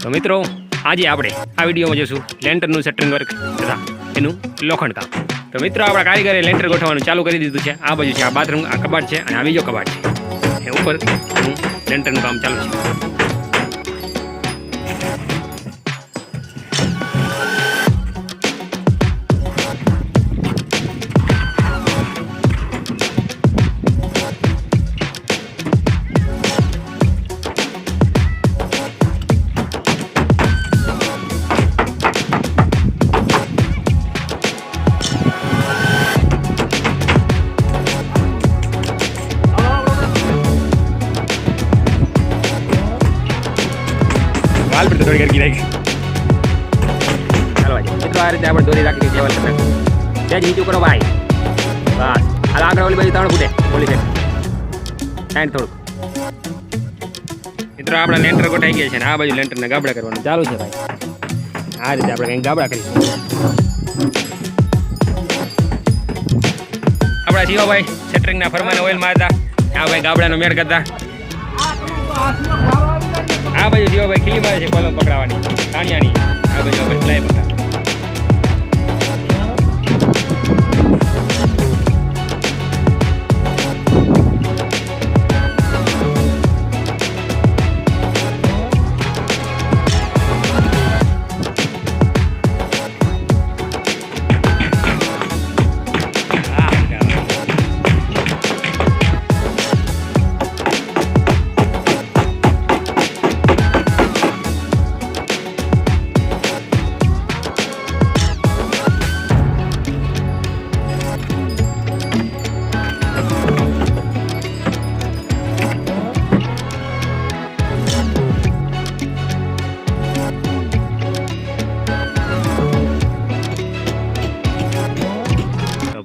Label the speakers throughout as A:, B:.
A: તો મિત્રો આજે આપણે આ વિડીયોમાં જોઈશું લેન્ટરનું શટરિંગ વર્ક તથા એનું લોખંડ કામ. તો મિત્રો આપણા કારીગરે લેન્ટર ગોઠવવાનું ચાલુ કરી દીધું છે. આ બાજુ છે આ બાથરૂમ, આ કબાટ છે અને આ બીજો કબાટ છે. એ ઉપર લેન્ટરનું કામ ચાલુ છે. હાલ પર દોરી કરી રાખી. ચાલો મિત્રો આ રીતે આપણે દોરી રાખી કેવલ કરતા ત્યાં જ નીચું કરો ભાઈ. બસ હાલ આગળ ઓલી બાજુ 3 ફૂટે ઓલી છે સાઈડ થોડુંક. મિત્રો આપણા લેન્ટર ગોઠાઈ ગયા છે ને આ બાજુ લેન્ટરને ગાબડા કરવાનું ચાલુ છે ભાઈ. આ રીતે આપણે કંઈક ગાબડા કરીશું. આપણા શિવાભાઈ શટરિંગના ફરમાને ઓઇલ મારતા, આ ભાઈ ગાબડાનો મેળ કરતા. આ બાજુ શિવાભાઈ ખીલી મારે છે કોલમ પકડાવાની કાણિયાની. આ બાજુ આપણે પ્લાય પકડા.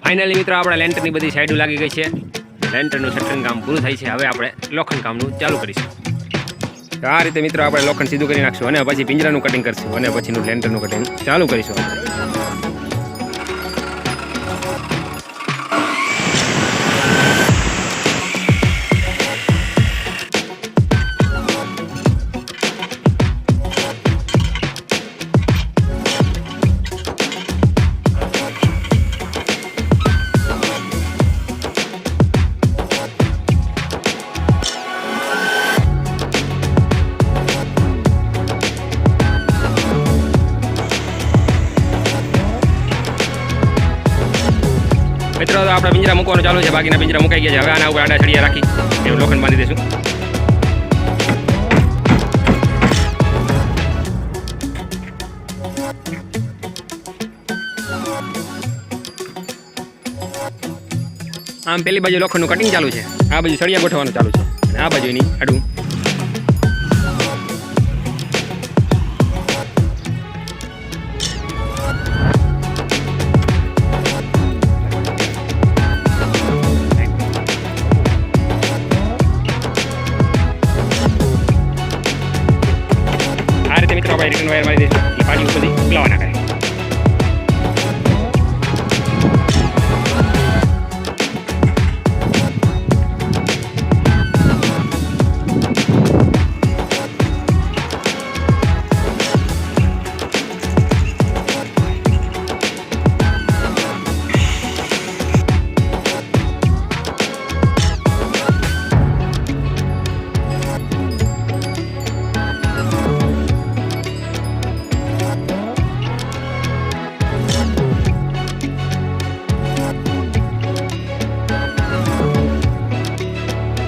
A: ફાઇનલી મિત્રો આપણા લેન્ટરની બધી સાઈડો લાગી ગઈ છે. લેન્ટરનું શટરિંગ કામ પૂરું થાય છે. હવે આપણે લોખંડ કામનું ચાલુ કરીશું. તો આ રીતે મિત્રો આપણે લોખંડ સીધું કરી નાખશું અને પછી પિંજરાનું કટિંગ કરીશું અને પછીનું લેન્ટરનું કટિંગ ચાલુ કરીશું આપણે. મિત્રો તો આપણે પિંજરા મૂકવાનું ચાલુ છે. બાકીના પિંજરા મુકાઈ ગયા છે. હવે આના ઉપર આડા છડિયા રાખી એવું લોખંડ બાંધી દઈશું. આમ પેલી બાજુ લોખંડનું કટિંગ ચાલુ છે, આ બાજુ સળિયા ગોઠવવાનું ચાલુ છે અને આ બાજુ એની આડું. મિત્રો આપણે રિટર્ન વાયર મારી દઈશું. એ પાણી ઉપરથી લાવવા નાખે.